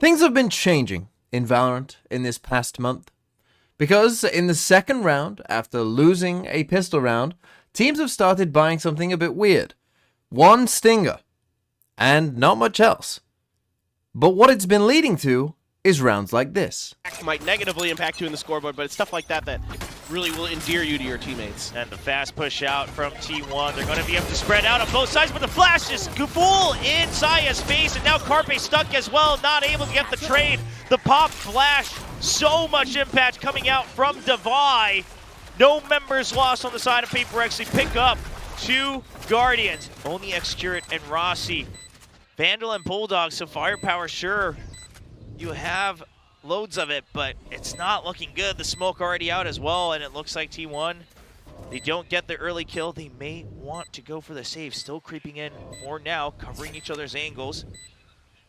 Things have been changing in Valorant in this past month, because in the second round, after losing a pistol round, teams have started buying something a bit weird. One stinger, and not much else. But what it's been leading to is rounds like this. Might negatively impact you in the scoreboard, but it's stuff like that that really will endear you to your teammates. And the fast push out from T1. They're going to be able to spread out on both sides, but the flash is full in Saya's face, and now Carpe stuck as well, not able to get the trade. The pop flash, so much impact coming out from Devi. No members lost on the side of Paper X. They pick up two Guardians, only Xcurate and Rossi. Vandal and Bulldog, so firepower, sure, you have loads of it, but it's not looking good. The smoke already out as well, and it looks like T1, they don't get the early kill. They may want to go for the save. Still creeping in for now, covering each other's angles.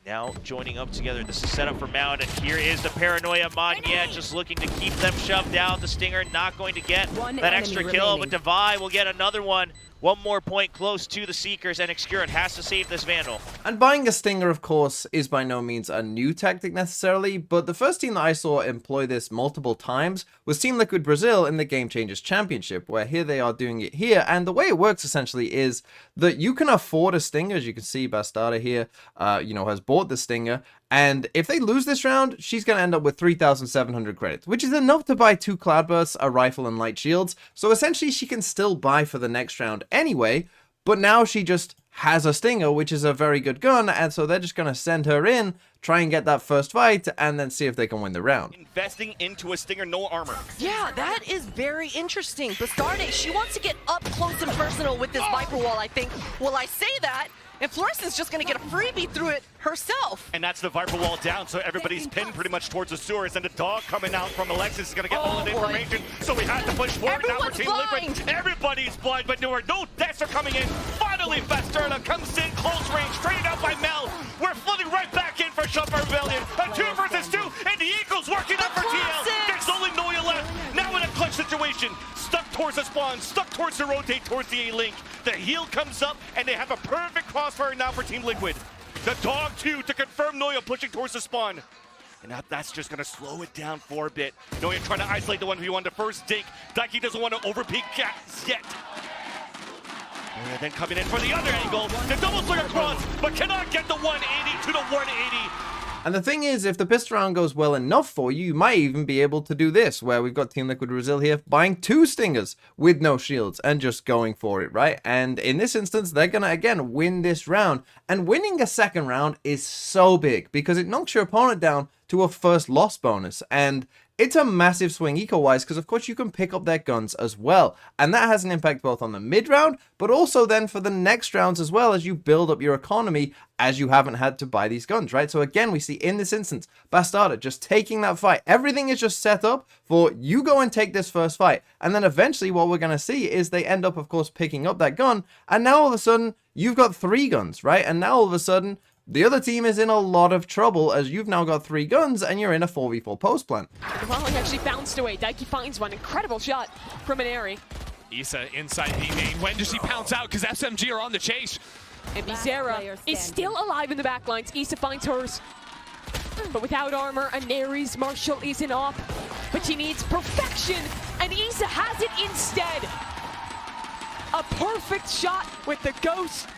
Now joining up together. This is set up for Mound, and here is the Paranoia Magnet, just looking to keep them shoved down. The Stinger not going to get that extra kill, but Devi will get another one. One more point close to the Seekers, and Xcurate has to save this Vandal. And buying a Stinger, of course, is by no means a new tactic necessarily, but the first team that I saw employ this multiple times was Team Liquid Brazil in the Game Changers Championship, where here they are doing it here. And the way it works essentially is that you can afford a Stinger. As you can see, Bastarda here, has bought the Stinger. And if they lose this round, she's going to end up with 3,700 credits, which is enough to buy 2 Cloudbursts, a rifle, and light shields. So essentially, she can still buy for the next round anyway, but now she just has a Stinger, which is a very good gun, and so they're just going to send her in, try and get that first fight, and then see if they can win the round. Investing into a Stinger, no armor. Yeah, that is very interesting. Bastarde, she wants to get up close and personal with this Viper Wall, I think. Well, I say that, and Fluorescent's just going to get a freebie through it herself. And that's the Viper Wall down, so everybody's pinned pretty much towards the sewers, and the dog coming out from Alexis is going to get all of the information, so we have to push forward. Now for Team Liquid. Everybody's blind, but no deaths are coming in. Finally, Bastarda comes in close range, traded out by Mel. We're flooding right back in for Shopper Rebellion. A 2 versus 2, and the Eagles working up for TL. There's only Noya left. Now in a clutch situation. Stuck towards the spawn, stuck towards the rotate, towards the A-Link. The heal comes up, and they have a perfect crossfire now for Team Liquid. The dog, too, to confirm Noya pushing towards the spawn. And now that's just going to slow it down for a bit. Noya trying to isolate the 1v1 to first dink. Daiki doesn't want to overpeak yet. Noya then coming in for the other angle. The double swing across, but cannot get the 180 to the 180. And the thing is, if the pistol round goes well enough for you, you might even be able to do this, where we've got Team Liquid Brazil here buying 2 Stingers with no shields and just going for it, right? And in this instance, they're going to, again, win this round. And winning a second round is so big because it knocks your opponent down to a first loss bonus. And it's a massive swing eco-wise because, of course, you can pick up their guns as well. And that has an impact both on the mid-round, but also then for the next rounds as well as you build up your economy as you haven't had to buy these guns, right? So again, we see in this instance, Bastarda just taking that fight. Everything is just set up for you go and take this first fight. And then eventually what we're going to see is they end up, of course, picking up that gun. And now all of a sudden, you've got 3 guns, right? And now all of a sudden, the other team is in a lot of trouble as you've now got 3 guns and you're in a 4v4 post plant. Well, he actually bounced away. Daiki finds one. Incredible shot from an Airy. Issa inside the main. When does he pounce out? Because SMG are on the chase. And Bizarra is still alive in the backlines. Issa finds hers. But without armor, and Aries Marshall isn't up. But she needs perfection, and Issa has it instead. A perfect shot with the Ghost.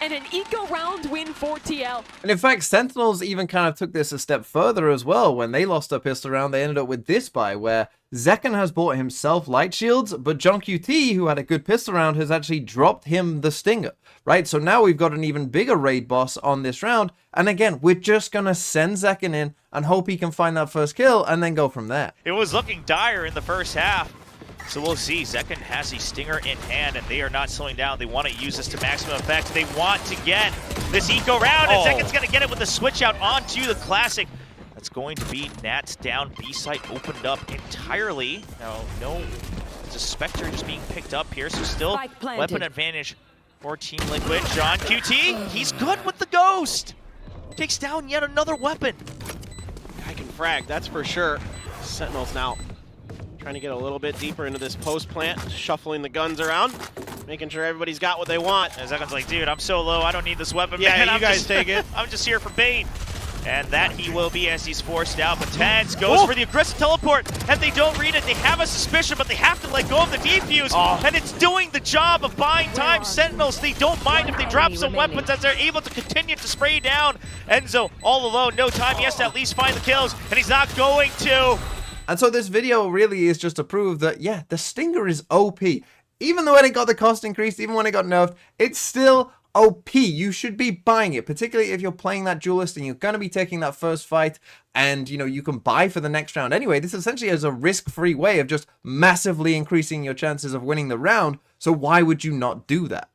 And an eco round win for TL. And in fact, Sentinels even kind of took this a step further as well. When they lost a pistol round, they ended up with this buy, where Zekken has bought himself light shields, but John QT, who had a good pistol round, has actually dropped him the Stinger, right? So now we've got an even bigger raid boss on this round. And again, we're just going to send Zekken in and hope he can find that first kill and then go from there. It was looking dire in the first half. So we'll see. Zekken has a Stinger in hand, and they are not slowing down. They want to use this to maximum effect. They want to get this eco round, and Zekken's going to get it with the switch out onto the Classic. That's going to be Nats down. B site opened up entirely. Now, no, it's a Spectre just being picked up here, so still weapon advantage for Team Liquid. John QT, he's good with the Ghost. Takes down yet another weapon. I can frag, that's for sure. Sentinels now trying to get a little bit deeper into this post plant, shuffling the guns around, making sure everybody's got what they want. And Zekken's like, dude, I'm so low, I don't need this weapon. Yeah, man. you guys take it. I'm just here for bait. And that he will be as he's forced out. But Tans goes for the aggressive teleport, and they don't read it. They have a suspicion, but they have to let go of the defuse, and it's doing the job of buying time. Sentinels, they don't mind if they drop some weapons as they're able to continue to spray down. Enzo all alone, no time. He has to at least find the kills, and he's not going to. And so this video really is just to prove that, yeah, the Stinger is OP. Even though it got the cost increased, even when it got nerfed, it's still OP. You should be buying it, particularly if you're playing that duelist and you're going to be taking that first fight and, you know, you can buy for the next round anyway. This essentially is a risk-free way of just massively increasing your chances of winning the round, so why would you not do that?